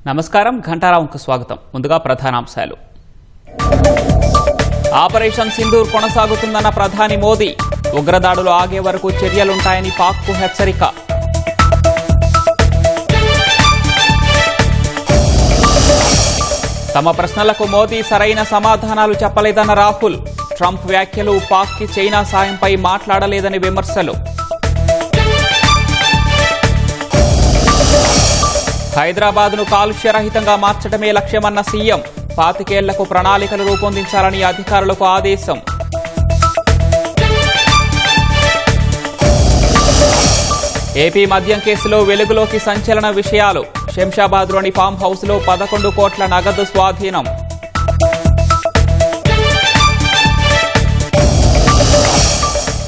నమస్కారం, ఘంటారావుకు స్వాగతం. ముందుగా ప్రధానాంశాలు. ఆపరేషన్ సింధూర్ కొనసాగుతుందన్న ప్రధాని మోదీ. ఉగ్రదాడులు ఆగే వరకు చర్యలుంటాయని పాక్కు హెచ్చరిక. తమ ప్రశ్నలకు మోదీ సరైన సమాధానాలు చెప్పలేదన్న రాహుల్. ట్రంప్ వ్యాఖ్యలు పాక్కి చైనా సాయంపై మాట్లాడలేదని విమర్శలు. హైదరాబాద్ను కాలుష్యరహితంగా మార్చడమే లక్ష్యమన్న సీఎం. 25 ఏళ్లకు ప్రణాళికలు రూపొందించాలని అధికారులకు ఆదేశం. ఏపీ మద్యం కేసులో వెలుగులోకి సంచలన విషయాలు. శంషాబాద్లోని ఫామ్ హౌస్లో 11 కోట్ల నగదు స్వాధీనం.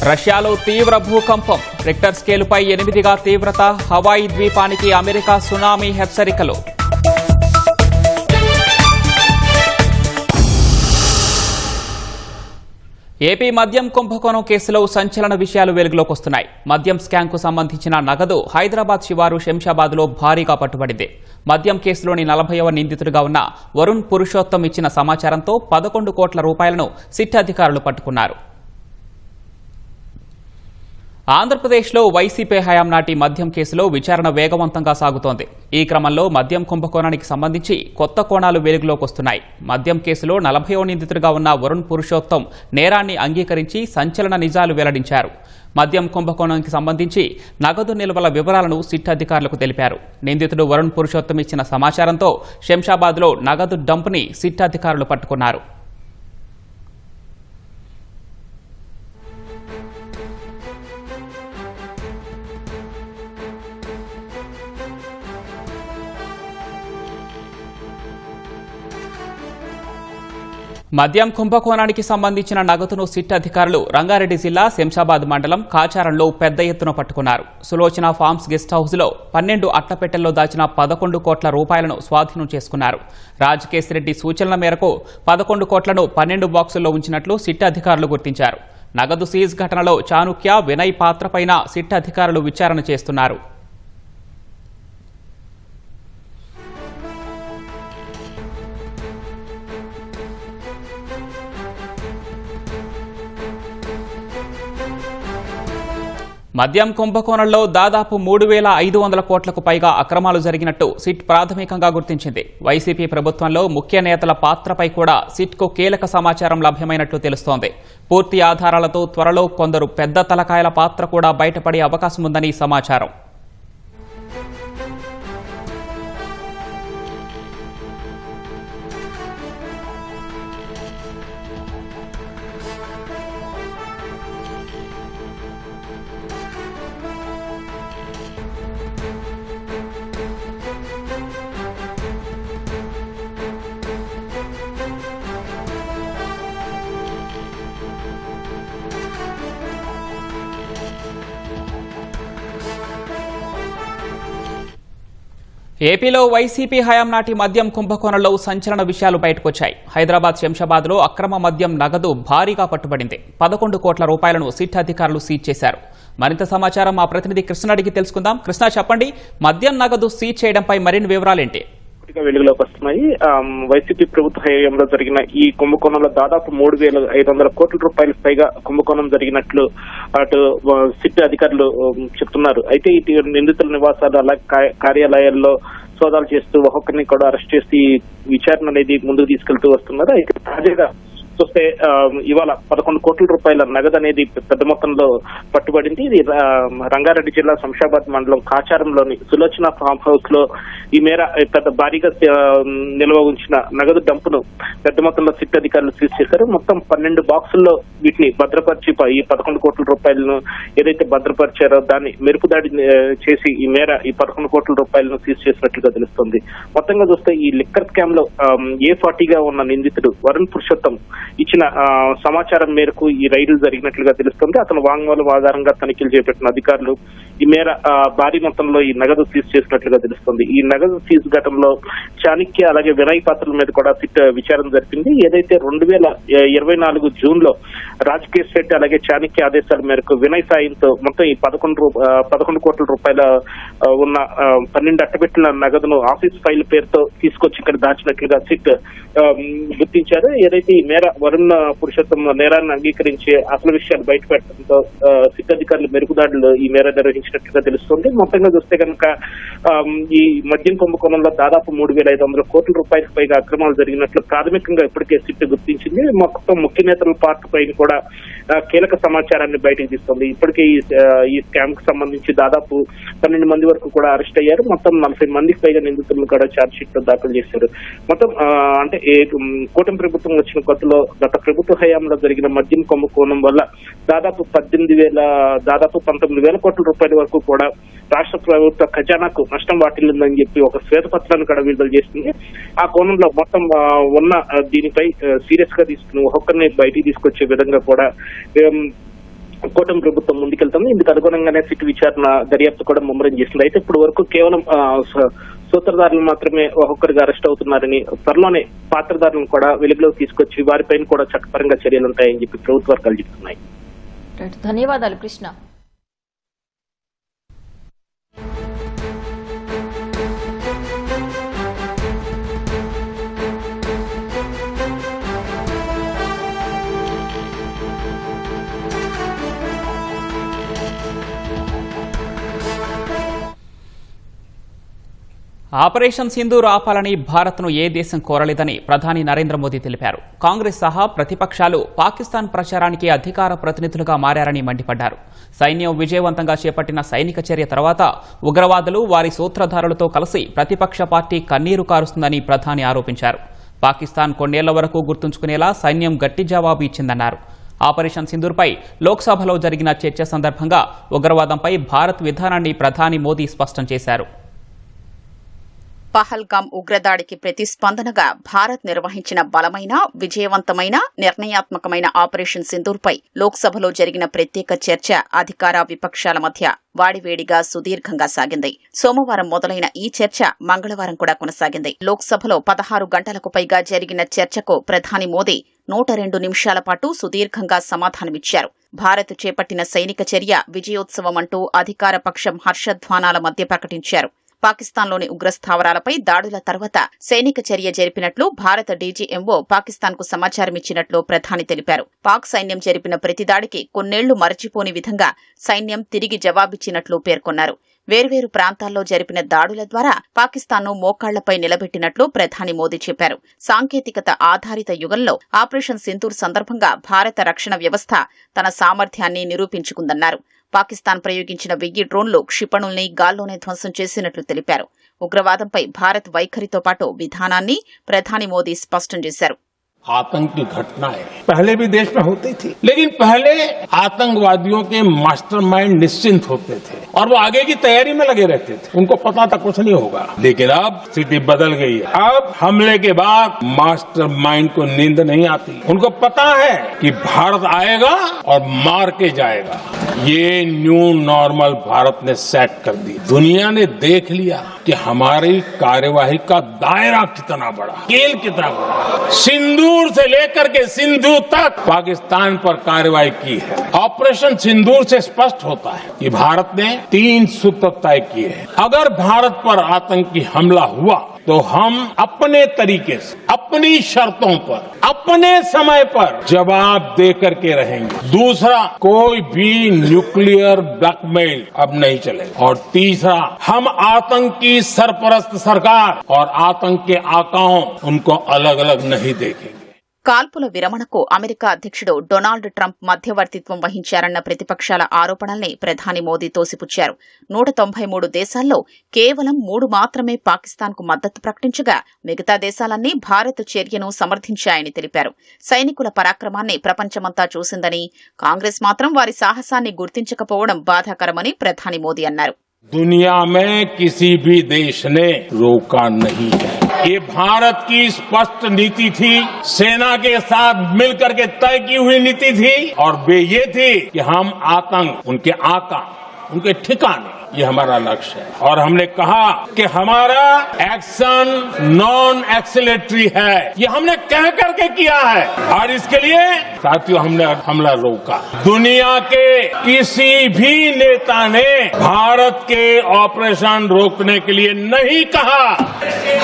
రష్యాలో తీవ్ర భూకంపం. రిక్టర్ స్కేలుపై 8గా తీవ్రత. హవాయి ద్వీపానికి అమెరికా సునామీ హెచ్చరికలు. ఏపీ మద్యం కుంభకోణం కేసులో సంచలన విషయాలు వెలుగులోకి వస్తున్నాయి. మద్యం స్కామ్కు సంబంధించిన నగదు హైదరాబాద్ శివారు శంషాబాద్లో భారీగా పట్టుబడింది. మద్యం కేసులోని 40వ నిందితుడిగా ఉన్న వరుణ్ పురుషోత్తం ఇచ్చిన సమాచారంతో 11 కోట్ల రూపాయలను సిట్ అధికారులు పట్టుకున్నారు. ఆంధ్రప్రదేశ్లో వైసీపీ హయాం నాటి మద్యం కేసులో విచారణ వేగవంతంగా సాగుతోంది. ఈ క్రమంలో మద్యం కుంభకోణానికి సంబంధించి కొత్త కోణాలు వెలుగులోకి వస్తున్నాయి. మద్యం కేసులో 40వ నిందితుడిగా ఉన్న వరుణ్ పురుషోత్తం నేరాన్ని అంగీకరించి సంచలన నిజాలు వెల్లడించారు. మద్యం కుంభకోణానికి సంబంధించి నగదు నిల్వల వివరాలను సిట్ అధికారులకు తెలిపారు. నిందితుడు వరుణ్ పురుషోత్తం ఇచ్చిన సమాచారంతో శంషాబాద్లో నగదు డంప్ని సిట్ అధికారులు పట్టుకున్నారు. మద్యం కుంభకోణానికి సంబంధించిన నగదును సిట్ అధికారులు రంగారెడ్డి జిల్లా శంషాబాద్ మండలం కాచారంలో పెద్ద ఎత్తున పట్టుకున్నారు. సులోచన ఫార్మ్స్ గెస్ట్ హౌస్లో 12 అట్టపెట్టెల్లో దాచిన 11 కోట్ల రూపాయలను స్వాధీనం చేసుకున్నారు. రాజకేశిరెడ్డి సూచనల మేరకు 11 కోట్లను 12 బాక్సుల్లో ఉంచినట్లు సిట్ అధికారులు గుర్తించారు. నగదు సీజ్ ఘటనలో చాణుక్య, వినయ్ పాత్రపైన సిట్ అధికారులు విచారణ చేస్తున్నారు. మద్యం కుంభకోణంలో దాదాపు 3,500 కోట్లకు పైగా అక్రమాలు జరిగినట్టు సిట్ ప్రాథమికంగా గుర్తించింది. వైసీపీ ప్రభుత్వంలో ముఖ్య నేతల పాత్రపై కూడా సిట్కు కీలక సమాచారం లభ్యమైనట్లు తెలుస్తోంది. పూర్తి ఆధారాలతో త్వరలో కొందరు పెద్ద తలకాయల పాత్ర కూడా బయటపడే అవకాశం ఉందని సమాచారం. ఏపీలో వైసీపీ హయాం నాటి మద్యం కుంభకోణంలో సంచలన విషయాలు బయటకొచ్చాయి. హైదరాబాద్ శంషాబాద్లో అక్రమ మద్యం నగదు భారీగా పట్టుబడింది. 11 కోట్ల రూపాయలను సిట్ అధికారులు సీజ్ చేశారు. మరింత సమాచారం మా ప్రతినిధి కృష్ణ అడిగి తెలుసుకుందాం. కృష్ణ, చెప్పండి, మద్యం నగదు సీజ్ చేయడంపై మరిన్ని వివరాలేంటి? వెలుగులోకి వస్తున్నాయి. వైసీపీ ప్రభుత్వ హయాంలో జరిగిన ఈ కుంభకోణంలో దాదాపు 3,500 కోట్ల రూపాయల పైగా కుంభకోణం జరిగినట్లు అటు సిట్ అధికారులు చెప్తున్నారు. అయితే ఇటు నిందితుల నివాసాలు అలాగే కార్యాలయాల్లో సోదాలు చేస్తూ ఒక్కొక్కరిని కూడా అరెస్ట్ చేసి విచారణ అనేది ముందుకు తీసుకెళ్తూ వస్తున్నారు. అయితే తాజాగా చూస్తే ఇవాళ 11 కోట్ల రూపాయల నగదు అనేది పెద్ద మొత్తంలో పట్టుబడింది. ఇది రంగారెడ్డి జిల్లా శంషాబాద్ మండలం కాచారంలోని సులోచన ఫామ్ హౌస్ లో ఈ మేర పెద్ద భారీగా నిల్వ ఉంచిన నగదు డంపును పెద్ద మొత్తంలో సిట్ అధికారులు సీజ్ చేశారు. మొత్తం 12 బాక్సుల్లో వీటిని భద్రపరిచి ఈ 11 కోట్ల రూపాయలను ఏదైతే భద్రపరిచారో దాన్ని మెరుపు దాడి చేసి ఈ మేర ఈ 11 కోట్ల రూపాయలను సీజ్ చేసినట్లుగా తెలుస్తుంది. మొత్తంగా చూస్తే ఈ లిక్కర్ స్కామ్ లో A40గా ఉన్న నిందితుడు వరుణ్ పురుషోత్తం ఇచ్చిన సమాచారం మేరకు ఈ రైళ్లు జరిగినట్లుగా తెలుస్తుంది. అతను వాంగ్మూలం ఆధారంగా తనిఖీలు చేపట్టిన అధికారులు ఈ మేర భారీ మొత్తంలో ఈ నగదు సీజ్ చేసినట్లుగా తెలుస్తుంది. ఈ నగదు సీజ్ ఘటనలో చాణక్య అలాగే వినయ్ పాత్రల మీద కూడా సిట్ విచారణ జరిపింది. ఏదైతే 2024 జూన్ లో రాజకేష్ శెట్టి అలాగే చాణక్య ఆదేశాల మేరకు వినయ్ సాయంతో మొత్తం ఈ 11 కోట్ల రూపాయల ఉన్న 12 అట్టబెట్టిన నగదును ఆఫీస్ ఫైల్ పేరుతో తీసుకొచ్చి ఇక్కడ దాచినట్లుగా సిట్ గుర్తించారు. ఏదైతే ఈ మేర వరుణ్ పురుషోత్తం నేరాన్ని అంగీకరించి అసలు విషయాలు బయటపెట్టడంతో సిట్ అధికారులు మెరుగుదాడులు ఈ మేర నిర్వహించినట్లుగా తెలుస్తుంది. మొత్తంగా చూస్తే కనుక ఈ మద్యం కుంభకోణంలో దాదాపు 3,500 కోట్ల రూపాయలకు పైగా అక్రమాలు జరిగినట్లు ప్రాథమికంగా ఇప్పటికే సిట్ గుర్తించింది. మొత్తం ముఖ్య నేతల పార్టీ పైన కూడా కీలక సమాచారాన్ని బయటకు తీస్తుంది. ఇప్పటికే ఈ స్కామ్ కు సంబంధించి దాదాపు 12 మంది వరకు కూడా అరెస్ట్ అయ్యారు. మొత్తం 40 మందికి పైగా నిందితులను కూడా ఛార్జ్ షీట్ లో దాఖలు చేశారు. మొత్తం అంటే కూటమి ప్రభుత్వం వచ్చిన కొత్తలో గత ప్రభుత్వ హయాంలో జరిగిన మద్యం కుంభకోణం వల్ల దాదాపు 19,000 కోట్ల రూపాయల వరకు కూడా రాష్ట్ర ప్రభుత్వ ఖజానాకు నష్టం వాటిల్లిందని చెప్పి ఒక శ్వేతపత్రాన్ని కూడా విడుదల చేస్తుంది. ఆ కోణంలో మొత్తం ఉన్న దీనిపై సీరియస్ గా తీసుకుని ఒక్కొక్కరిని బయటికి తీసుకొచ్చే విధంగా కూడా కూటమి ప్రభుత్వం ముందుకెళ్తుంది. ఇందుకు అనుగుణంగానే సిట్ విచారణ దర్యాప్తు కూడా ముమ్మరం చేస్తుంది. అయితే ఇప్పుడు వరకు కేవలం సూత్రధారులు మాత్రమే ఒక్కొక్కరిగా అరెస్ట్ అవుతున్నారని, త్వరలోనే పాత్రధారులను కూడా వెలుగులోకి తీసుకొచ్చి వారిపైన కూడా చట్టపరంగా చర్యలు ఉంటాయని చెప్పి ప్రభుత్వ వర్గాలు చెప్తున్నాయి. ధన్యవాదాలు కృష్ణ. ఆపరేషన్ సింధూర్ ఆపాలని భారత్ను ఏ దేశం కోరలేదని ప్రధాని నరేంద్ర మోదీ తెలిపారు. కాంగ్రెస్ సహా ప్రతిపక్షాలు పాకిస్తాన్ ప్రచారానికి అధికార ప్రతినిధులుగా మారారని మండిపడ్డారు. సైన్యం విజయవంతంగా చేపట్టిన సైనిక చర్య తర్వాత ఉగ్రవాదులు వారి సూత్రధారులతో కలిసి ప్రతిపక్ష పార్టీ కన్నీరు కారుస్తుందని ప్రధాని ఆరోపించారు. పాకిస్తాన్ కొన్నేళ్ల వరకు గుర్తుంచుకునేలా సైన్యం గట్టి జవాబు ఇచ్చిందన్నారు. ఆపరేషన్ సింధూర్పై లోక్సభలో జరిగిన చర్చ సందర్భంగా ఉగ్రవాదంపై భారత్ విధానాన్ని ప్రధాని మోదీ స్పష్టం చేశారు. పహల్గాం ఉగ్రదాడికి ప్రతిస్పందనగా భారత్ నిర్వహించిన బలమైన, విజయవంతమైన, నిర్ణయాత్మకమైన ఆపరేషన్ సింధూర్పై లోక్సభలో జరిగిన ప్రత్యేక చర్చ అధికార విపక్షాల మధ్య వాడివేడిగా సుదీర్ఘంగా సాగింది. సోమవారం మొదలైన ఈ చర్చ మంగళవారం కూడా కొనసాగింది. లోక్సభలో 16 గంటలకు పైగా జరిగిన చర్చకు ప్రధాని మోదీ 102 నిమిషాల పాటు సుదీర్ఘంగా సమాధానమిచ్చారు. భారత్ చేపట్టిన సైనిక చర్య విజయోత్సవం అంటూ అధికార పక్షం హర్షధ్వానాల మధ్య ప్రకటించారు. పాకిస్తాన్లోని ఉగ్రస్థావరాలపై దాడుల తర్వాత సైనిక చర్య జరిపినట్లు భారత డీజీఎంఓ పాకిస్తాన్కు సమాచారమిచ్చినట్లు ప్రధాని తెలిపారు. పాక్ సైన్యం జరిపిన ప్రతి దాడికి కొన్నేళ్లు మరచిపోని విధంగా సైన్యం తిరిగి జవాబిచ్చినట్లు పేర్కొన్నారు. వేర్వేరు ప్రాంతాల్లో జరిపిన దాడుల ద్వారా పాకిస్తాన్ను మోకాళ్లపై నిలబెట్టినట్లు ప్రధాని మోదీ చెప్పారు. సాంకేతికత ఆధారిత యుగంలో ఆపరేషన్ సింధూర్ సందర్భంగా భారత రక్షణ వ్యవస్థ తన సామర్థ్యాన్ని నిరూపించుకుందన్నారు. పాకిస్తాన్ ప్రయోగించిన 1000 డ్రోన్లు క్షిపణుల్ని గాల్లోనే ధ్వంసం చేసినట్లు తెలిపారు. ఉగ్రవాదంపై భారత్ వైఖరితో పాటు విధానాన్ని ప్రధాని మోదీ స్పష్టం చేశారు. आतंक की घटनाएं पहले भी देश में होती थी, लेकिन पहले आतंकवादियों के मास्टरमाइंड निश्चिंत होते थे और वो आगे की तैयारी में लगे रहते थे. उनको पता था कुछ नहीं होगा, लेकिन अब स्थिति बदल गई है. अब हमले के बाद मास्टरमाइंड को नींद नहीं आती. उनको पता है कि भारत आएगा और मार के जाएगा. ये न्यू नॉर्मल भारत ने सेट कर दी. दुनिया ने देख लिया कि हमारी कार्यवाही का दायरा कितना बड़ा, स्केल कितना बड़ा. सिंदूर से लेकर के सिंधु तक पाकिस्तान पर कार्रवाई की है. ऑपरेशन सिंदूर से स्पष्ट होता है कि भारत ने 3 सूत्र तय किए हैं. अगर भारत पर आतंकी हमला हुआ तो हम अपने तरीके से, अपनी शर्तों पर, अपने समय पर जवाब दे करके रहेंगे. दूसरा, कोई भी न्यूक्लियर ब्लैकमेल अब नहीं चलेगा. और तीसरा, हम आतंक की सरपरस्त सरकार और आतंक के आकाओं उनको अलग अलग नहीं देखेंगे. కాల్పుల విరమణకు అమెరికా అధ్యక్షుడు డొనాల్డ్ ట్రంప్ మధ్యవర్తిత్వం వహించారన్న ప్రతిపక్షాల ఆరోపణల్ని ప్రధాని మోదీ తోసిపుచ్చారు. 193 దేశాల్లో కేవలం 3 మాత్రమే పాకిస్తాన్కు మద్దతు ప్రకటించగా మిగతా దేశాలన్నీ భారత్ చర్యను సమర్థించాయని తెలిపారు. సైనికుల పరాక్రమాన్ని ప్రపంచమంతా చూసిందని, కాంగ్రెస్ మాత్రం వారి సాహసాన్ని గుర్తించకపోవడం బాధాకరమని ప్రధాని మోదీ అన్నారు. दुनिया में किसी भी देश ने रोका नहीं है. ये भारत की स्पष्ट नीति थी, सेना के साथ मिलकर के तय की हुई नीति थी और वे ये थी कि हम आतंक, उनके आका, उनके ठिकाने, ये हमारा लक्ष्य है। और हमने कहा कि हमारा एक्शन नॉन एक्सिलेटरी है, ये हमने कह करके किया है और इसके लिए साथियों हमने हमला रोका। दुनिया के किसी भी नेता ने भारत के ऑपरेशन रोकने के लिए नहीं कहा।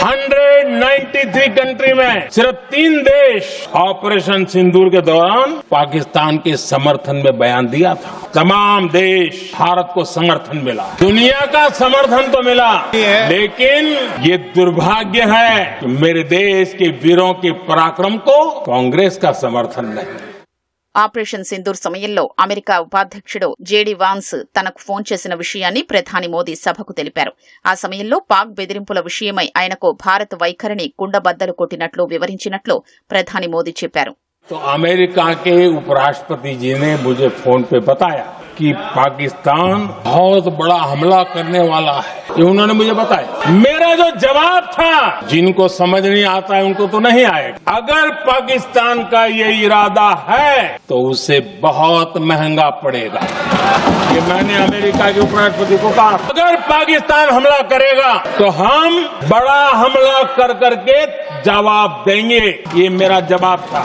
193 कंट्री में सिर्फ 3 देश ऑपरेशन सिंदूर के दौरान पाकिस्तान के समर्थन में बयान दिया था। तमाम देश भारत को समर्थन मिला, दुनिया का समर्थन तो मिला, लेकिन ये दुर्भाग्य है कि मेरे देश के वीरों के पराक्रम को कांग्रेस का समर्थन नहीं। ఆపరేషన్ సింధూర్ సమయంలో అమెరికా ఉపాధ్యక్షుడు జేడీ వాన్స్ తనకు ఫోన్ చేసిన విషయాన్ని ప్రధాని మోదీ సభకు తెలిపారు. ఆ సమయంలో పాక్ బెదిరింపుల విషయమై ఆయనకు భారత్ వైఖరిని కుండబద్దలు కొట్టినట్లు వివరించినట్లు ప్రధాని మోదీ చెప్పారు. तो अमेरिका के उपराष्ट्रपति जी ने मुझे फोन पे बताया कि पाकिस्तान बहुत बड़ा हमला करने वाला है, ये उन्होंने मुझे बताया। मेरा जो जवाब था, जिनको समझ नहीं आता है उनको तो नहीं आएगा। अगर पाकिस्तान का ये इरादा है तो उसे बहुत महंगा पड़ेगा, ये मैंने अमेरिका के उपराष्ट्रपति को कहा। अगर पाकिस्तान हमला करेगा तो हम बड़ा हमला कर करके जवाब देंगे, ये मेरा जवाब था।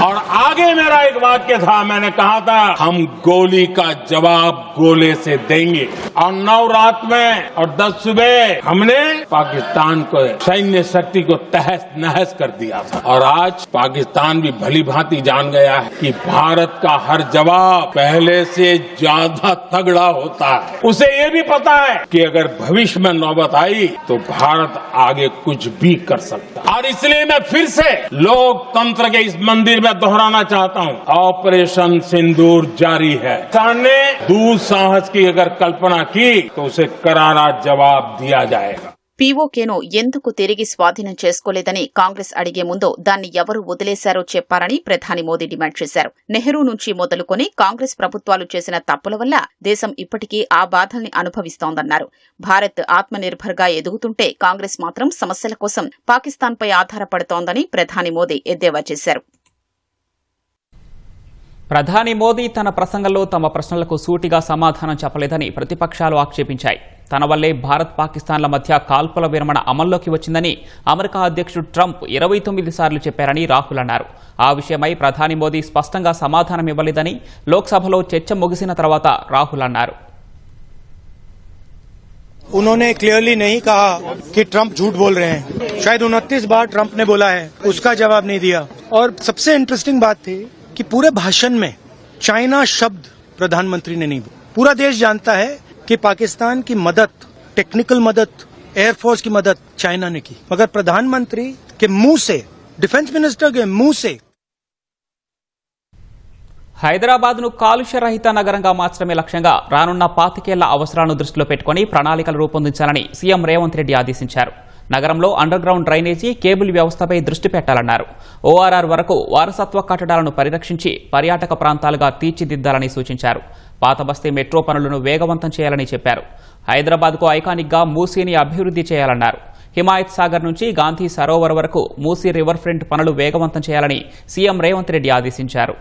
और आगे मेरा एक वाक्य था, मैंने कहा था हम गोली का जवाब गोले से देंगे। और 9 रात में और 10 सुबह हमने पाकिस्तान को सैन्य शक्ति को तहस नहस कर दिया था। और आज पाकिस्तान भी भली भांति जान गया है कि भारत का हर जवाब पहले से ज्यादा तगड़ा होता है। उसे ये भी पता है कि अगर भविष्य में नौबत आई तो भारत आगे कुछ भी कर सकता है। और इसलिए मैं फिर से लोकतंत्र के इस मंदिर में दोहराना चाहता हूं, ऑपरेशन सिंदूर जारी है। सामने दुस्साहस की अगर कल्पना की तो उसे करारा जवाब दिया जाएगा। పీఓకేను ఎందుకు తిరిగి స్వాధీనం చేసుకోలేదని కాంగ్రెస్ అడిగే ముందు దాన్ని ఎవరు వదిలేశారో చెప్పారని ప్రధాని మోదీ డిమాండ్ చేశారు. నెహ్రూ నుంచి మొదలుకొని కాంగ్రెస్ ప్రభుత్వాలు చేసిన తప్పుల వల్ల దేశం ఇప్పటికీ ఆ బాధల్ని అనుభవిస్తోందన్నారు. భారత్ ఆత్మనిర్భర్గా ఎదుగుతుంటే కాంగ్రెస్ మాత్రం సమస్యల కోసం పాకిస్తాన్పై ఆధారపడుతోందని ప్రధాని మోదీ ఎద్దేవా చేశారు. ప్రధాని మోదీ తన ప్రసంగంలో తమ ప్రశ్నలకు సూటిగా సమాధానం చెప్పలేదని ప్రతిపక్షాలు ఆక్షేపించాయి. తన వల్లే భారత్ పాకిస్తాన్ల మధ్య కాల్పుల విరమణ అమల్లోకి వచ్చిందని అమెరికా అధ్యక్షుడు ట్రంప్ 29 సార్లు చెప్పారని రాహుల్ అన్నారు. ఆ విషయమై ప్రధాని మోదీ స్పష్టంగా సమాధానం ఇవ్వలేదని లోక్సభలో చర్చ ముగిసిన తర్వాత రాహుల్ అన్నారు. उन्होंने क्लियरली नहीं कहा कि ट्रंप झूठ बोल रहे हैं। शायद 29 बार ट्रंप ने बोला है, उसका जवाब नहीं दिया। और सबसे इंटरेस्टिंग बात थी कि पूरे भाषण में चाइना शब्द प्रधानमंत्री ने नहीं बोला। पूरा देश जानता है कि पाकिस्तान की मदद, टेक्निकल मदद, एयरफोर्स की मदद चाइना ने की, मगर प्रधानमंत्री के मुंह से, डिफेंस मिनिस्टर के मुंह से హైదరాబాద్ను కాలుష్య రహిత నగరంగా మార్చడమే లక్ష్యంగా రానున్న 25 ఏళ్ల అవసరాలను దృష్టిలో పెట్టుకుని ప్రణాళికలు రూపొందించాలని సీఎం రేవంత్ రెడ్డి ఆదేశించారు. నగరంలో అండర్ గ్రౌండ్ డ్రైనేజీ, కేబుల్ వ్యవస్థపై దృష్టి పెట్టాలన్నారు. ఓఆర్ఆర్ వరకు వారసత్వ కట్టడాలను పరిరక్షించి పర్యాటక ప్రాంతాలుగా తీర్చిదిద్దాలని సూచించారు. పాతబస్తీ మెట్రో పనులను వేగవంతం చేయాలని చెప్పారు. హైదరాబాద్కు ఐకానిక్గా మూసీని అభివృద్ధి చేయాలన్నారు. హిమాయత్ సాగర్ నుంచి గాంధీ సరోవర్ వరకు మూసీ రివర్ ఫ్రంట్ పనులు వేగవంతం చేయాలని సీఎం రేవంత్ రెడ్డి ఆదేశించారు.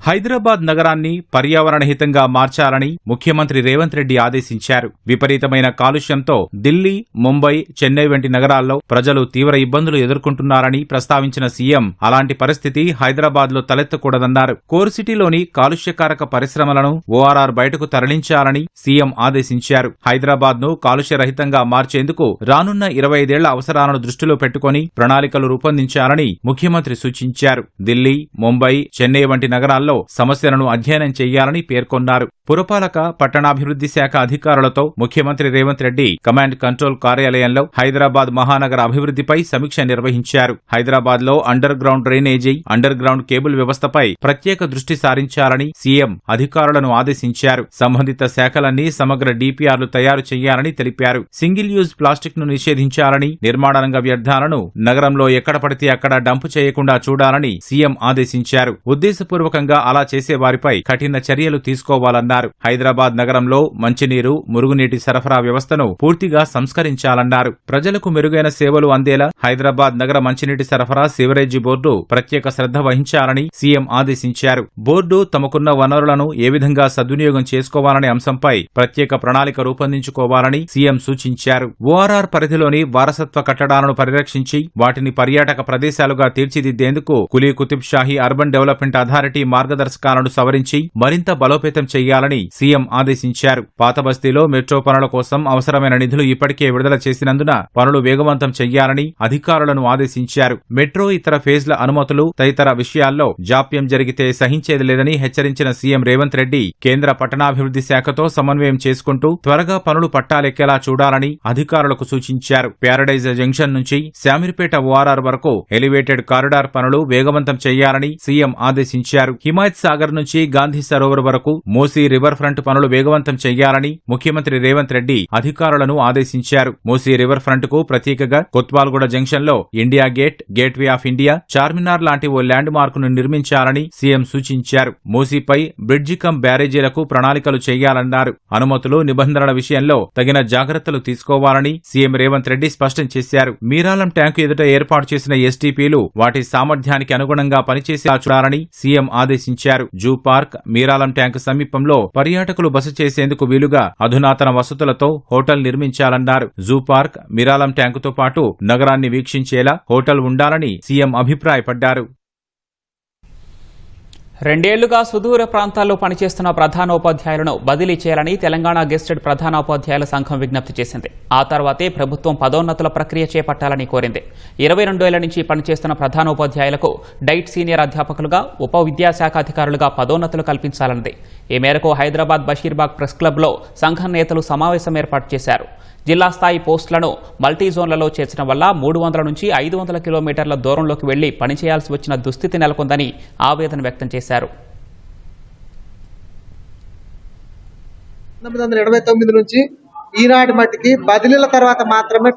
హైదరాబాద్ నగరాన్ని పర్యావరణహితంగా మార్చాలని ముఖ్యమంత్రి రేవంత్ రెడ్డి ఆదేశించారు. విపరీతమైన కాలుష్యంతో ఢిల్లీ, ముంబై, చెన్నై వంటి నగరాల్లో ప్రజలు తీవ్ర ఇబ్బందులు ఎదుర్కొంటున్నారని ప్రస్తావించిన సీఎం అలాంటి పరిస్థితి హైదరాబాద్లో తలెత్తకూడదన్నారు. కోర్ సిటీలోని కాలుష్యకారక పరిశ్రమలను ఓఆర్ఆర్ బయటకు తరలించాలని సీఎం ఆదేశించారు. హైదరాబాద్ను కాలుష్యరహితంగా మార్చేందుకు రానున్న 25 ఏళ్ల అవసరాలను దృష్టిలో పెట్టుకుని ప్రణాళికలు రూపొందించాలని ముఖ్యమంత్రి సూచించారు. ఢిల్లీ, ముంబై, చెన్నై వంటి నగరాల్లో సమస్యలను అధ్యయనం చేయాలని పేర్కొన్నారు. పురపాలక, పట్టణాభివృద్ధి శాఖ అధికారులతో ముఖ్యమంత్రి రేవంత్ రెడ్డి కమాండ్ కంట్రోల్ కార్యాలయంలో హైదరాబాద్ మహానగర అభివృద్ధిపై సమీక్ష నిర్వహించారు. హైదరాబాద్లో under ground drainage, under ground cable వ్యవస్థపై ప్రత్యేక దృష్టి సారించాలని సీఎం అధికారులను ఆదేశించారు. సంబంధిత శాఖలన్నీ సమగ్ర డీపీఆర్లు తయారు చేయాలని తెలిపారు. సింగిల్ యూజ్ ప్లాస్టిక్ ను నిషేధించాలని, నిర్మాణ రంగ వ్యర్థాలను నగరంలో ఎక్కడ పడితే అక్కడ డంపు చేయకుండా చూడాలని సీఎం ఆదేశించారు. ఉద్దేశపూర్వకంగా అలా చేసే వారిపై కఠిన చర్యలు తీసుకోవాలన్నారు. హైదరాబాద్ నగరంలో మంచినీరు, మురుగునీటి సరఫరా వ్యవస్థను పూర్తిగా సంస్కరించాలన్నారు. ప్రజలకు మెరుగైన సేవలు అందేలా హైదరాబాద్ నగర మంచినీటి సరఫరా సివరేజీ బోర్డు ప్రత్యేక శ్రద్ధ వహించాలని సీఎం ఆదేశించారు. బోర్డు తమకున్న వనరులను ఏ విధంగా సద్వినియోగం చేసుకోవాలనే అంశంపై ప్రత్యేక ప్రణాళిక రూపొందించుకోవాలని సీఎం సూచించారు. ఓఆర్ఆర్ పరిధిలోని వారసత్వ కట్టడాలను పరిరక్షించి వాటిని పర్యాటక ప్రదేశాలుగా తీర్చిదిద్దేందుకు Quli Qutb Shahi urban development authority మార్గదర్శకాలను సవరించి మరింత బలోపేతం చేయాలని సీఎం ఆదేశించారు. పాత బస్తీలో మెట్రో పనుల కోసం అవసరమైన నిధులు ఇప్పటికే విడుదల చేసినందున పనులు వేగవంతం చెయ్యాలని అధికారులను ఆదేశించారు. మెట్రో ఇతర ఫేజ్ల అనుమతులు తదితర విషయాల్లో జాప్యం జరిగితే సహించేది లేదని హెచ్చరించిన సీఎం రేవంత్ రెడ్డి కేంద్ర పట్టణాభివృద్ధి శాఖతో సమన్వయం చేసుకుంటూ త్వరగా పనులు పట్టాలెక్కేలా చూడాలని అధికారులకు సూచించారు. ప్యారడైజ్ జంక్షన్ నుంచి శామీర్పేట ఓఆర్ఆర్ వరకు ఎలివేటెడ్ కారిడార్ పనులు వేగవంతం చేయాలని సీఎం ఆదేశించారు. హిమాయత్ సాగర్ నుంచి గాంధీ సరోవర్ వరకు మూసీ రివర్ ఫ్రంట్ పనులు వేగవంతం చేయాలని ముఖ్యమంత్రి రేవంత్ రెడ్డి అధికారులను ఆదేశించారు. మూసీ రివర్ ఫ్రంట్ కు ప్రత్యేకగా కొత్వాల్గూడ జంక్షన్ లో India gate, gateway of India, Charminar లాంటి ఓ ల్యాండ్ మార్క్ ను నిర్మించాలని సీఎం సూచించారు. మూసీపై బ్రిడ్జి కమ్ బ్యారేజీలకు ప్రణాళికలు చేయాలన్నారు. అనుమతులు, నిబంధనల విషయంలో తగిన జాగ్రత్తలు తీసుకోవాలని సీఎం రేవంత్ రెడ్డి స్పష్టం చేశారు. మీరాలం ట్యాంకు ఎదుట ఏర్పాటు చేసిన ఎస్టీపీలు వాటి సామర్థ్యానికి అనుగుణంగా పనిచేసేలా చూడాలని సీఎం ఆదేశించారు. జూ పార్క్, మీరాలం ట్యాంకు సమీపంలో పర్యాటకులు బస చేసేందుకు వీలుగా అధునాతన వసతులతో హోటల్ నిర్మించాలన్నారు. జూ పార్క్, మీరాలం ట్యాంకుతో పాటు నగరాన్ని వీక్షించేలా హోటల్ ఉండాలని సీఎం అభిప్రాయపడ్డారు. 2 ఏళ్లుగా సుదూర ప్రాంతాల్లో పనిచేస్తున్న ప్రధానోపాధ్యాయులను బదిలీ చేయాలని తెలంగాణ గెస్టెడ్ ప్రధానోపాధ్యాయుల సంఘం విజ్ఞప్తి చేసింది. ఆ తర్వాతే ప్రభుత్వం పదోన్నతుల ప్రక్రియ చేపట్టాలని కోరింది. 22 ఏళ్ల నుంచి పనిచేస్తున్న ప్రధానోపాధ్యాయులకు డైట్ సీనియర్ అధ్యాపకులుగా, ఉప విద్యాశాఖ అధికారులుగా పదోన్నతులు కల్పించాలన్నది. ఈ మేరకు హైదరాబాద్ బషీర్బాగ్ ప్రెస్ క్లబ్లో సంఘం నేతలు సమావేశం ఏర్పాటు చేశారు. జిల్లా స్థాయి పోస్టులను మల్టీ జోన్లలో చేర్చడం వల్ల 300 నుంచి 500 కిలోమీటర్ల దూరంలోకి వెళ్లి పనిచేయాల్సి వచ్చిన దుస్థితి నెలకొందని ఆవేదన వ్యక్తం చేశారు. 1989 నుంచి ఈనాటి మట్టికి బదిలీల తర్వాత మాత్రమే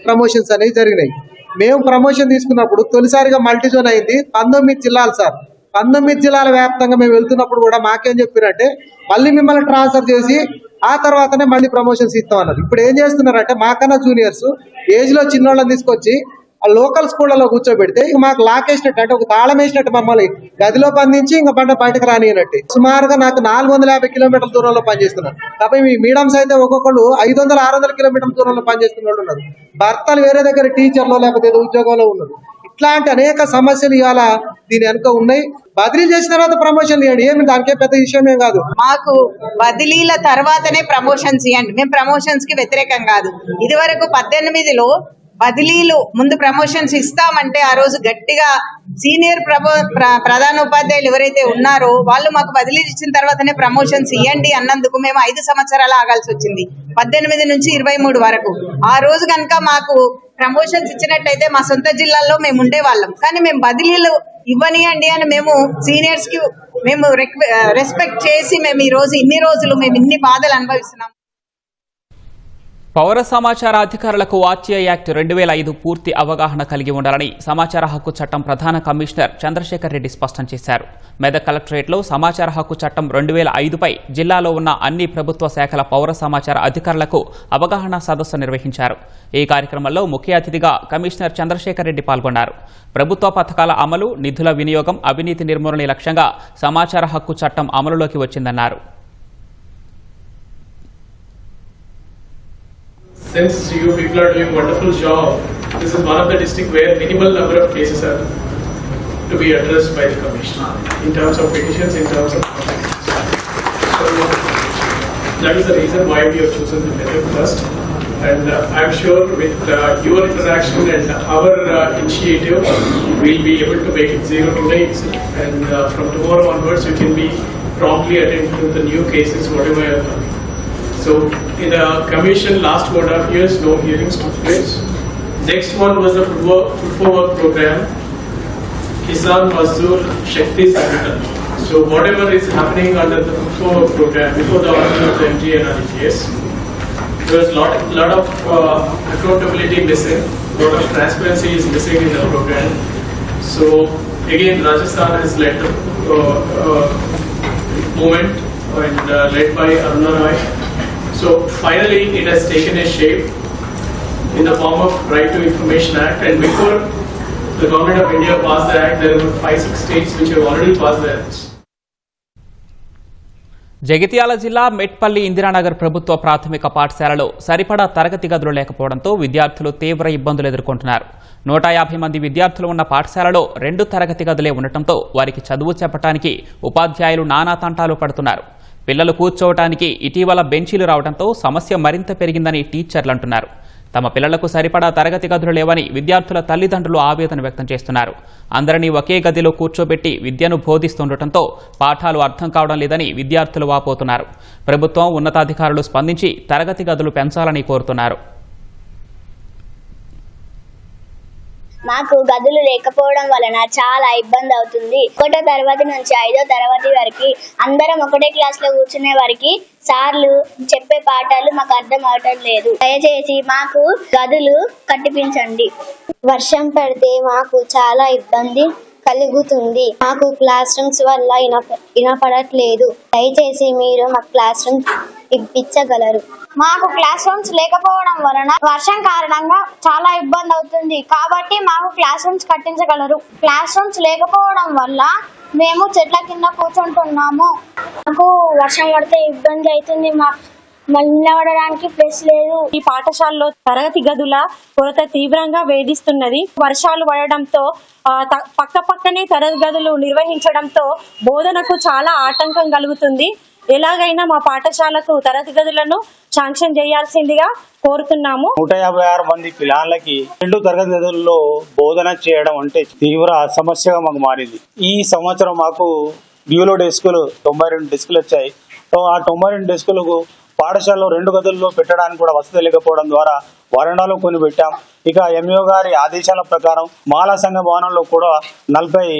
ప్రమోషన్స్ అనేవి జరిగినాయి. మేము ప్రమోషన్ తీసుకున్నప్పుడు తొలిసారిగా మల్టీ జోన్ అయింది 19 జిల్లాలు సార్. 19 జిల్లాల వ్యాప్తంగా మేము వెళ్తున్నప్పుడు కూడా మాకేం చెప్పారంటే మళ్ళీ మిమ్మల్ని ట్రాన్స్ఫర్ చేసి ఆ తర్వాతనే మళ్ళీ ప్రమోషన్స్ ఇస్తామన్నారు. ఇప్పుడు ఏం చేస్తున్నారంటే మాకన్నా జూనియర్స్ ఏజ్ లో చిన్నోళ్ళని తీసుకొచ్చి ఆ లోకల్ స్కూళ్లలో కూర్చోబెడితే ఇక మాకు లాక్ వేసినట్టు, అంటే ఒక తాళం వేసినట్టు మమ్మల్ని గదిలో బంధించి ఇంకా బయటకు రానియనట్టు. సుమారుగా నాకు 450 కిలోమీటర్ల దూరంలో పనిచేస్తున్నారు. కాబట్టి మీ మీడియంస్ అయితే ఒక్కొక్కళ్ళు 500-600 కిలోమీటర్ల దూరంలో పనిచేస్తున్న వాళ్ళు ఉన్నారు. భర్తలు వేరే దగ్గర టీచర్లో లేకపోతే ఏదో ఉద్యోగంలో ఉన్నారు. ఇట్లాంటి అనేక సమస్యలు ఇవాళ దీని వెనుక ఉన్నాయి. బదిలీ చేసిన తర్వాత ప్రమోషన్ ఇవ్వండి, ఏమి దానికే పెద్ద విషయం ఏం కాదు. మాకు బదిలీల తర్వాతనే ప్రమోషన్స్ ఇవ్వండి. మేము ప్రమోషన్స్ కి వ్యతిరేకం కాదు. ఇది వరకు 18లో బదిలీలు ముందు ప్రమోషన్స్ ఇస్తామంటే ఆ రోజు గట్టిగా సీనియర్ ప్రధానోపాధ్యాయులు ఎవరైతే ఉన్నారో వాళ్ళు మాకు బదిలీ ఇచ్చిన తర్వాతనే ప్రమోషన్స్ ఇవ్వండి అన్నందుకు మేము 5 సంవత్సరాలు ఆగాల్సి వచ్చింది. 18 నుంచి 23 వరకు. ఆ రోజు కనుక మాకు ప్రమోషన్స్ ఇచ్చినట్టయితే మా సొంత జిల్లాల్లో మేము ఉండేవాళ్ళం. కానీ మేము బదిలీలు ఇవ్వనియండి అని మేము సీనియర్స్ కి మేము రెస్పెక్ట్ చేసి మేము ఈ రోజు ఇన్ని రోజులు మేము ఇన్ని బాధలు అనుభవిస్తున్నాం. పౌర సమాచార అధికారులకు ఆర్టీఐ యాక్ట్ 2005 పూర్తి అవగాహన కలిగి ఉండాలని సమాచార హక్కు చట్టం ప్రధాన కమిషనర్ చంద్రశేఖర్ రెడ్డి స్పష్టం చేశారు. మెదక్ కలెక్టరేట్లో సమాచార హక్కు చట్టం 2005పై జిల్లాలో ఉన్న అన్ని ప్రభుత్వ శాఖల పౌర సమాచార అధికారులకు అవగాహన సదస్సు నిర్వహించారు. ఈ కార్యక్రమంలో ముఖ్య అతిథిగా కమిషనర్ చంద్రశేఖర్ రెడ్డి పాల్గొన్నారు. ప్రభుత్వ పథకాల అమలు, నిధుల వినియోగం, అవినీతి నిర్మూలన లక్ష్యంగా సమాచార హక్కు చట్టం అమలులోకి వచ్చిందన్నారు. Since you people are doing a wonderful job, this is one of the districts where minimal number of cases are to be addressed by the Commission in terms of petitions, in terms of complaints. So that is the reason why we have chosen the method first. And I'm sure with your interaction and our initiative, we'll be able to make it 0 today. And from tomorrow onwards, you can be promptly attending to the new cases, whatever are coming. So in the commission last 1.5 years, no hearings took place. Next one was the Food for Work program, Kisan Mazdoor Shakti Sangatan. So whatever is happening under the Food for Work program before the origin of the MG and RGS, there was lot of accountability missing, lot of transparency is missing in the program. So again Rajasthan has led the movement and led by Aruna Roy. So finally it has taken a shape in the form of Right to Information Act, and before the Government of India passed the act, there were 5-6 states which have already passed the acts. Jagtial జిల్లా మెట్పల్లి ఇందిరానగర్ ప్రభుత్వ ప్రాథమిక పాఠశాలలో సరిపడా తరగతి గదులు లేకపోవడంతో విద్యార్థులు తీవ్ర ఇబ్బందులు ఎదుర్కొంటున్నారు. 150 మంది విద్యార్థులు ఉన్న పాఠశాలలో 2 తరగతి గదులే ఉండటంతో వారికి చదువు చెప్పడానికి ఉపాధ్యాయులు నానా తంటాలు పడుతున్నారు. పిల్లలు కూర్చోవటానికి ఇటీవల బెంచీలు రావడంతో సమస్య మరింత పెరిగిందని టీచర్లు అంటున్నారు. తమ పిల్లలకు సరిపడా తరగతి గదులు లేవని విద్యార్థుల తల్లిదండ్రులు ఆవేదన వ్యక్తం చేస్తున్నారు. అందరినీ ఒకే గదిలో కూర్చోబెట్టి విద్యను బోధిస్తుండటంతో పాఠాలు అర్థం కావడం లేదని విద్యార్థులు వాపోతున్నారు. ప్రభుత్వం ఉన్నతాధికారులు స్పందించి తరగతి గదులు పెంచాలని కోరుతున్నారు. మాకు గదులు లేకపోవడం వలన చాలా ఇబ్బంది అవుతుంది. 1వ తరగతి నుంచి 5వ తరగతి వరకు అందరం ఒకటే క్లాస్ లో కూర్చునే వారికి సార్లు చెప్పే పాఠాలు మాకు అర్థం అవటం లేదు. దయచేసి మాకు గదులు కట్టిపించండి. వర్షం పడితే మాకు చాలా ఇబ్బంది కలుగుతుంది. మాకు క్లాస్ రూమ్స్ వల్ల వినపడట్లేదు. దయచేసి మీరు మా క్లాస్ రూమ్స్ ఇప్పించగలరు. మాకు క్లాస్ రూమ్స్ లేకపోవడం వలన వర్షం కారణంగా చాలా ఇబ్బంది అవుతుంది. కాబట్టి మాకు క్లాస్ రూమ్స్ కట్టించగలరు. క్లాస్ రూమ్స్ లేకపోవడం వల్ల మేము చెట్ల కింద కూర్చుంటున్నాము. మాకు వర్షం పడితే ఇబ్బంది అవుతుంది. నిలబడడానికి ప్లేస్ లేదు. ఈ పాఠశాలలో తరగతి గదుల కొరత తీవ్రంగా వేధిస్తున్నది. వర్షాలు పడడంతో పక్కనే తరగతి గదులు నిర్వహించడంతో బోధనకు చాలా ఆటంకం కలుగుతుంది. ఎలాగైనా మా పాఠశాలకు తరగతి గదులను శాంక్షన్ చేయాల్సిందిగా కోరుతున్నాము. 156 మంది పిల్లలకి 2 తరగతి గదుల్లో బోధన చేయడం అంటే తీవ్ర సమస్యగా మాకు మారింది. ఈ సంవత్సరం మాకు డ్యూలో డెస్కులు 92 డెస్కులు వచ్చాయి. ఆ 92 డెస్కులకు పాఠశాలలో 2 గదుల్లో పెట్టడానికి కూడా వసతి లేకపోవడం ద్వారా వరండాలో కొని పెట్టాం. ఇక ఎంఈఓ గారి ఆదేశాల ప్రకారం మాలా సంఘ భవనంలో కూడా 40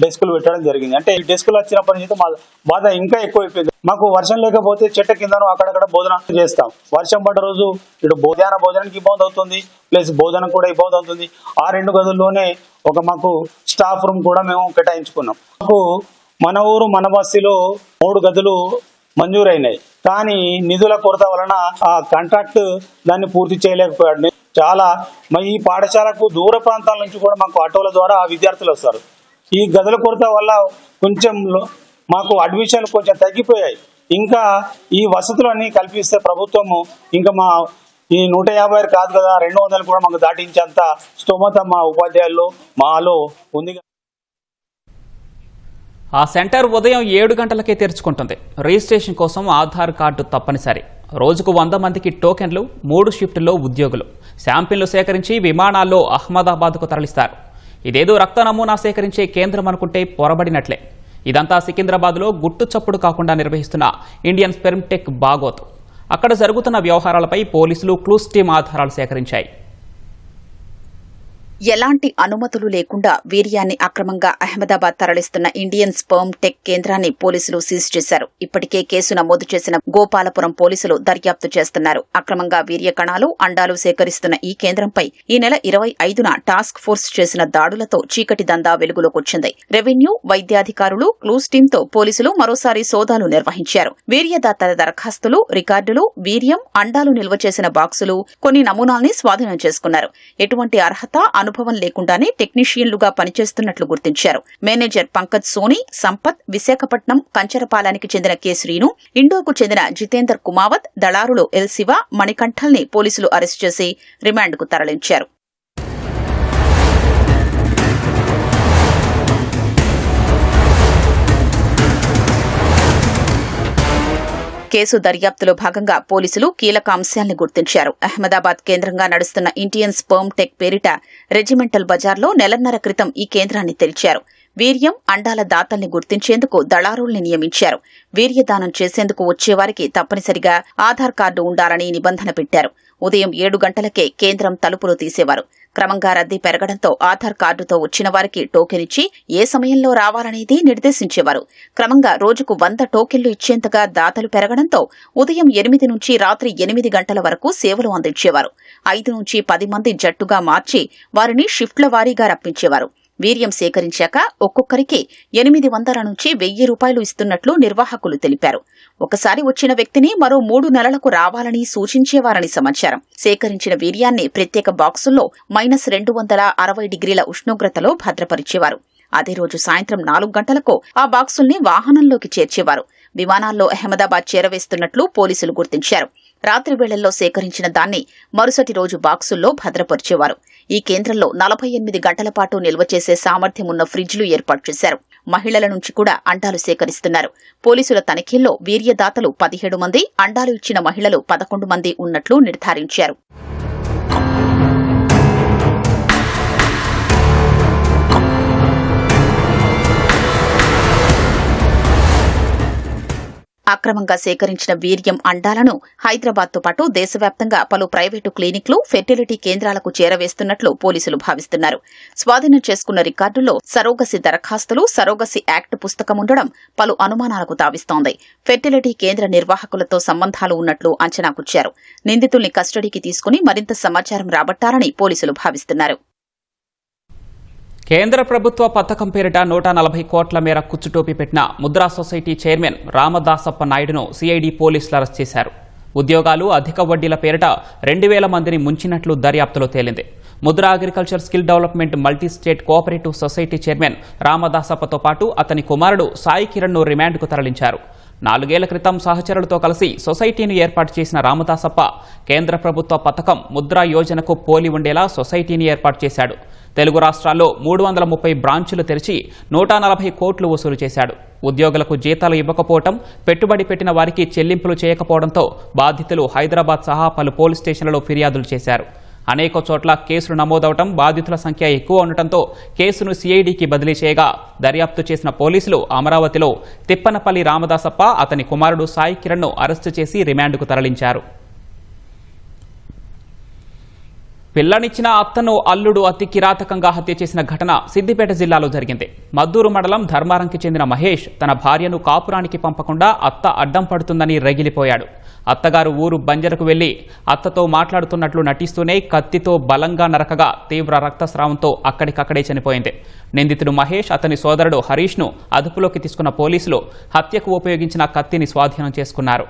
డెస్కులు పెట్టడం జరిగింది. అంటే ఈ డెస్కులు వచ్చినప్పటి నుంచి మా బాధ ఇంకా ఎక్కువైపోయింది. మాకు వర్షం లేకపోతే చెట్ల కిందను అక్కడక్కడ బోధన చేస్తాం. వర్షం పడ్డ రోజు ఇటు భోజనానికి ఇబ్బంది అవుతుంది, ప్లస్ బోధన కూడా ఇబ్బంది అవుతుంది. ఆ 2 గదుల్లోనే మాకు స్టాఫ్ రూమ్ కూడా మేము కేటాయించుకున్నాం. మాకు మన ఊరు మన బస్తీలో 3 గదులు మంజూరైనాయి. కానీ నిధుల కొరత వలన ఆ కాంట్రాక్ట్ దాన్ని పూర్తి చేయలేకపోయాడు. చాలా ఈ పాఠశాలకు దూర ప్రాంతాల నుంచి కూడా మాకు ఆటోల ద్వారా విద్యార్థులు వస్తారు. ఈ గదుల కొరత వల్ల కొంచెం మాకు అడ్మిషన్లు కొంచెం తగ్గిపోయాయి. ఇంకా ఈ వసతులన్నీ కల్పిస్తే ప్రభుత్వము ఇంకా మా ఈ 150 కాదు కదా 200 కూడా మాకు దాటించేంత స్తోమత మా ఉపాధ్యాయుల్లో మాలో ఉంది. ఆ సెంటర్ ఉదయం 7 గంటలకే తెరుచుకుంటుంది. రిజిస్ట్రేషన్ కోసం ఆధార్ కార్డు తప్పనిసరి. రోజుకు 100 మందికి టోకెన్లు, 3 షిఫ్టుల్లో ఉద్యోగులు. శాంపిల్ను సేకరించి విమానాల్లో అహ్మదాబాద్కు తరలిస్తారు. ఇదేదో రక్త నమూనా సేకరించే కేంద్రం అనుకుంటే పొరబడినట్లే. ఇదంతా సికింద్రాబాద్లో గుట్టు చప్పుడు కాకుండా నిర్వహిస్తున్న ఇండియన్ స్పెర్మ్ టెక్ బాగోత్. అక్కడ జరుగుతున్న వ్యవహారాలపై పోలీసులు క్లూస్ టీమ్ ఆధారాలు సేకరించాయి. ఎలాంటి అనుమతులు లేకుండా వీర్యాన్ని అక్రమంగా అహ్మదాబాద్ తరలిస్తున్న ఇండియన్ స్పెర్మ్ టెక్ కేంద్రాన్ని పోలీసులు సీజ్ చేశారు. ఇప్పటికే కేసు నమోదు చేసిన గోపాలపురం పోలీసులు దర్యాప్తు చేస్తున్నారు. అక్రమంగా వీర్య కణాలు, అండాలు సేకరిస్తున్న ఈ కేంద్రంపై ఈ నెల 25న టాస్క్ ఫోర్స్ చేసిన దాడులతో చీకటి దందా వెలుగులోకొచ్చింది. రెవెన్యూ, వైద్యాధికారులు, క్లూస్ టీంతో పోలీసులు మరోసారి సోదాలు నిర్వహించారు. వీర్యదాతల దరఖాస్తులు, రికార్డులు, వీర్యం, అండాలు నిల్వ చేసిన బాక్సులు, కొన్ని నమూనాల్ని స్వాధీనం చేసుకున్నారు. ఎటువంటి అర్హత, అనుభవం లేకుండానే టెక్నీషియన్లుగా పనిచేస్తున్నట్లు గుర్తించారు. మేనేజర్ పంకజ్ సోని, సంపత్, విశాఖపట్నం కంచరపాలానికి చెందిన కె శ్రీను, ఇండోకు చెందిన జితేందర్ కుమావత్, దళారులు ఎల్ శివ, మణికంఠల్ని పోలీసులు అరెస్టు చేసి రిమాండ్కు తరలించారు. కేసు దర్యాప్తులో భాగంగా పోలీసులు కీలక అంశాల్ని గుర్తించారు. అహ్మదాబాద్ కేంద్రంగా నడుస్తున్న ఇండియన్ స్పెర్మ్ టెక్ పేరిట రెజిమెంటల్ బజార్లో నెలన్నర క్రితం ఈ కేంద్రాన్ని తెరిచారు. వీర్యం, అండాల దాతల్ని గుర్తించేందుకు దళారుల్ని నియమించారు. వీర్యదానం చేసేందుకు వచ్చేవారికి తప్పనిసరిగా ఆధార్ కార్డు ఉండాలని నిబంధన పెట్టారు. ఉదయం 7 గంటలకే కేంద్రం తలుపులు తీసేవారు. క్రమంగా రద్దీ పెరగడంతో ఆధార్ కార్డుతో వచ్చిన వారికి టోకెన్ ఇచ్చి ఏ సమయంలో రావాలనేది నిర్దేశించేవారు. క్రమంగా రోజుకు 100 టోకెన్లు ఇచ్చేంతగా దాతలు పెరగడంతో ఉదయం 8 నుంచి రాత్రి 8 గంటల వరకు సేవలు అందించేవారు. 5 నుంచి 10 మంది జట్టుగా మార్చి వారిని షిఫ్ట్ల వారీగా రప్పించేవారు. వీర్యం సేకరించాక ఒక్కొక్కరికి 800 నుంచి 1000 రూపాయలు ఇస్తున్నట్లు నిర్వాహకులు తెలిపారు. ఒకసారి వచ్చిన వ్యక్తిని మరో 3 నెలలకు రావాలని సూచించేవారని సమాచారం. సేకరించిన వీర్యాన్ని ప్రత్యేక బాక్సుల్లో -260 డిగ్రీల ఉష్ణోగ్రతలో భద్రపరిచేవారు. అదే రోజు సాయంత్రం 4 గంటలకు ఆ బాక్సుల్ని వాహనంలోకి చేర్చేవారు. విమానాల్లో అహ్మదాబాద్ చేరవేస్తున్నట్లు పోలీసులు గుర్తించారు. రాత్రి వేళల్లో సేకరించిన దాన్ని మరుసటి రోజు బాక్సుల్లో భద్రపరిచేవారు. ఈ కేంద్రంలో 48 గంటల పాటు నిల్వ చేసే సామర్థ్యం ఉన్న ఫ్రిడ్జ్లు ఏర్పాటు చేశారు. మహిళల నుంచి కూడా అండాలు సేకరిస్తున్నారు. పోలీసుల తనిఖీల్లో వీర్యదాతలు 17 మంది, అండాలు ఇచ్చిన మహిళలు 11 మంది ఉన్నట్లు నిర్ధారించారు. అక్రమంగా సేకరించిన వీర్యం అండాలను హైదరాబాద్తో పాటు దేశవ్యాప్తంగా పలు ప్రైవేటు క్లినిక్లు, ఫెర్టిలిటీ కేంద్రాలకు చేరవేస్తున్నట్లు పోలీసులు భావిస్తున్నారు. స్వాధీనం చేసుకున్న రికార్డుల్లో సరోగసి దరఖాస్తులు, సరోగసి యాక్ట్ పుస్తకం ఉండడం పలు అనుమానాలకు తావిస్తోంది. ఫెర్టిలిటీ కేంద్ర నిర్వాహకులతో సంబంధాలు ఉన్నట్లు అంచనాకొచ్చారు. నిందితుల్ని కస్టడీకి తీసుకుని మరింత సమాచారం రాబట్టాలని పోలీసులు భావిస్తున్నారు. కేంద్ర ప్రభుత్వ పథకం పేరిట 140 కోట్ల మేర కుచ్చుటోపీ పెట్టిన ముద్రా సొసైటీ చైర్మన్ రామదాసప్ప నాయుడును సిఐడి పోలీసులు అరెస్ట్ చేశారు. ఉద్యోగాలు, అధిక వడ్డీల పేరిట 2000 మందిని ముంచినట్లు దర్యాప్తులో తేలింది. Mudra agriculture skill development multi state cooperative society chairman రామదాసప్పతో పాటు అతని కుమారుడు సాయి కిరణ్ను రిమాండ్కు తరలించారు. 4 ఏళ్ల క్రితం సహచరులతో కలిసి సొసైటీని ఏర్పాటు చేసిన రామదాసప్ప కేంద్ర ప్రభుత్వ పథకం ముద్రా యోజనకు పోలి ఉండేలా సొసైటీని ఏర్పాటు చేశాడు. తెలుగు రాష్ట్రాల్లో 330 బ్రాంచులు తెరిచి 140 కోట్లు వసూలు చేశాడు. ఉద్యోగులకు జీతాలు ఇవ్వకపోవడం, పెట్టుబడి పెట్టిన వారికి చెల్లింపులు చేయకపోవడంతో బాధితులు హైదరాబాద్ సహా పలు పోలీస్ స్టేషన్లలో ఫిర్యాదులు చేశారు. అనేక చోట్ల కేసులు నమోదవడం, బాధితుల సంఖ్య ఎక్కువ ఉండటంతో కేసును సిఐడికి బదిలీ చేయగా దర్యాప్తు చేసిన పోలీసులు అమరావతిలో తిప్పనపల్లి రామదాసప్ప, అతని కుమారుడు సాయి కిరణ్ను అరెస్టు చేసి రిమాండ్కు తరలించారు. పిల్లనిచ్చిన అత్తను అల్లుడు అతి కిరాతకంగా హత్య చేసిన ఘటన సిద్దిపేట జిల్లాలో జరిగింది. మద్దూరు మండలం ధర్మారంకి చెందిన మహేష్ తన భార్యను కాపురానికి పంపకుండా అత్త అడ్డం పడుతుందని రగిలిపోయాడు. అత్తగారు ఊరు బంజరకు వెళ్లి అత్తతో మాట్లాడుతున్నట్లు నటిస్తూనే కత్తితో బలంగా నరకగా తీవ్ర రక్తస్రావంతో అక్కడికక్కడే చనిపోయింది. నిందితుడు మహేష్, అతని సోదరుడు హరీష్ను అదుపులోకి తీసుకున్న పోలీసులు హత్యకు ఉపయోగించిన కత్తిని స్వాధీనం చేసుకున్నారు.